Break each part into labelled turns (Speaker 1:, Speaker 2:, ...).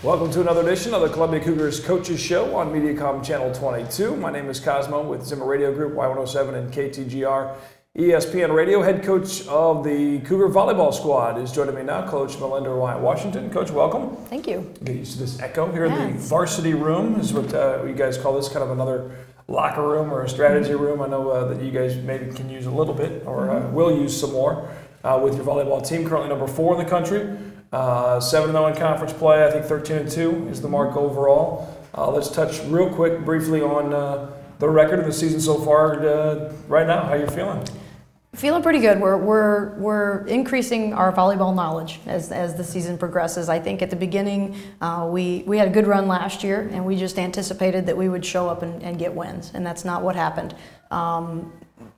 Speaker 1: Welcome to another edition of the Columbia Cougars Coaches Show on Mediacom Channel 22. My name is Cosmo with Zimmer Radio Group, Y107 and KTGR. ESPN Radio. Head coach of the Cougar volleyball squad is joining me now, Coach Melinda Washington. Coach, welcome.
Speaker 2: Thank you.
Speaker 1: Get used to this echo here in the varsity room is what you guys call this, kind of another locker room or a strategy room. I know that you guys maybe can use a little bit or will use some more with your volleyball team. Currently number 4 in the country. 7-0 in conference play. I think 13-2 is the mark overall. Let's touch real quick, briefly on the record of the season so far. Right now, how you feeling?
Speaker 2: Feeling pretty good. We're increasing our volleyball knowledge as the season progresses. I think at the beginning we had a good run last year, and we just anticipated that we would show up and get wins, and that's not what happened.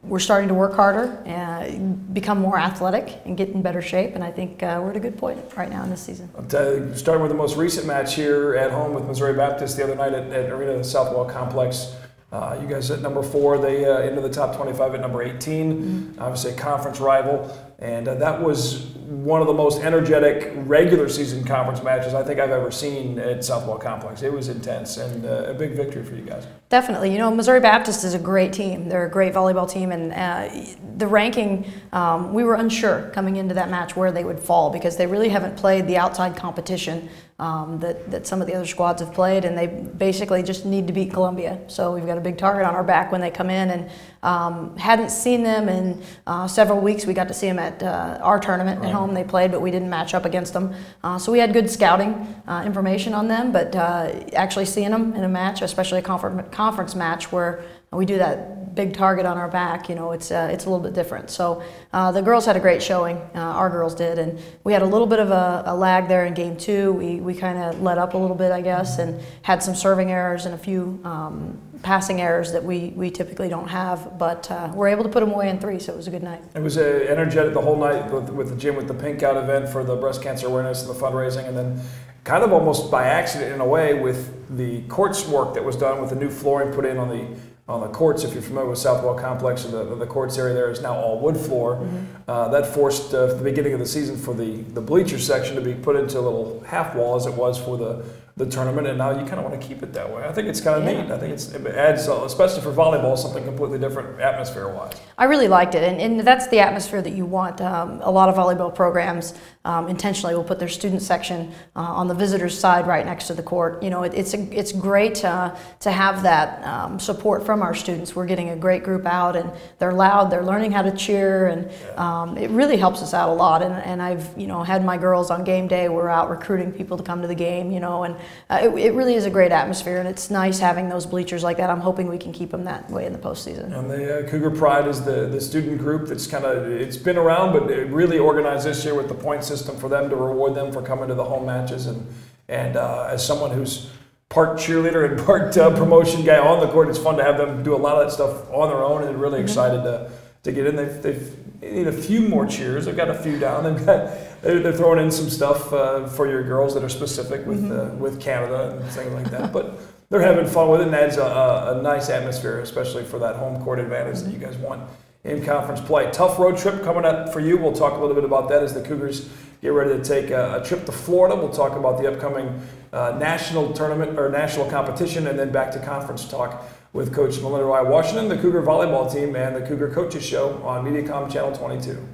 Speaker 2: We're starting to work harder and become more athletic and get in better shape, and I think we're at a good point right now in this season.
Speaker 1: Starting with the most recent match here at home with Missouri Baptist the other night at Arena Southwell Complex. You guys at number 4, they into the top 25 at number 18, obviously a conference rival, and that was one of the most energetic regular season conference matches I think I've ever seen at Southwell Complex. It was intense and a big victory for you guys.
Speaker 2: Definitely. You know, Missouri Baptist is a great team. They're a great volleyball team, and the ranking, we were unsure coming into that match where they would fall because they really haven't played the outside competition that some of the other squads have played, and they basically just need to beat Columbia. So we've got a big target on our back when they come in, and hadn't seen them in several weeks. We got to see them at our tournament at home. They played, but we didn't match up against them. So we had good scouting information on them, but actually seeing them in a match, especially a conference match where we do that big target on our back, you know, it's a little bit different. So the girls had a great showing, our girls did, and we had a little bit of a lag there in game 2. We kind of let up a little bit, I guess, and had some serving errors and a few passing errors that we typically don't have, but we're able to put them away in 3, so it was a good night. It
Speaker 1: was energetic the whole night with the gym, with the Pink Out event for the breast cancer awareness and the fundraising, and then kind of almost by accident in a way with the courts work that was done with the new flooring put in on the courts. If you're familiar with Southwell Complex, the courts area there is now all wood floor. That forced the beginning of the season for the bleacher section to be put into a little half wall as it was for the tournament, and now you kind of want to keep it that way. I think it's kind of neat. I think it adds, especially for volleyball, something completely different atmosphere-wise. I
Speaker 2: really liked it, and that's the atmosphere that you want. A lot of volleyball programs intentionally will put their student section on the visitors' side right next to the court. You know, it's great to have that support from our students. We're getting a great group out, and they're loud, they're learning how to cheer, and it really helps us out a lot. And I've, you know, had my girls on game day, we're out recruiting people to come to the game, you know, and it really is a great atmosphere, and it's nice having those bleachers like that. I'm hoping we can keep them that way in the postseason.
Speaker 1: And the Cougar Pride is the student group that's it's been around, but it really organized this year with the point system for them to reward them for coming to the home matches. And as someone who's part cheerleader and part promotion guy on the court, it's fun to have them do a lot of that stuff on their own, and they're really excited to get in. They need a few more cheers. They've got a few down. They're throwing in some stuff for your girls that are specific with Canada and things like that. But they're having fun with it, and adds a nice atmosphere, especially for that home court advantage that you guys want in conference play. Tough road trip coming up for you. We'll talk a little bit about that as the Cougars get ready to take a trip to Florida. We'll talk about the upcoming national tournament or national competition, and then back to conference talk with Coach Melinda Washington, the Cougar volleyball team, and the Cougar Coaches Show on Mediacom Channel 22.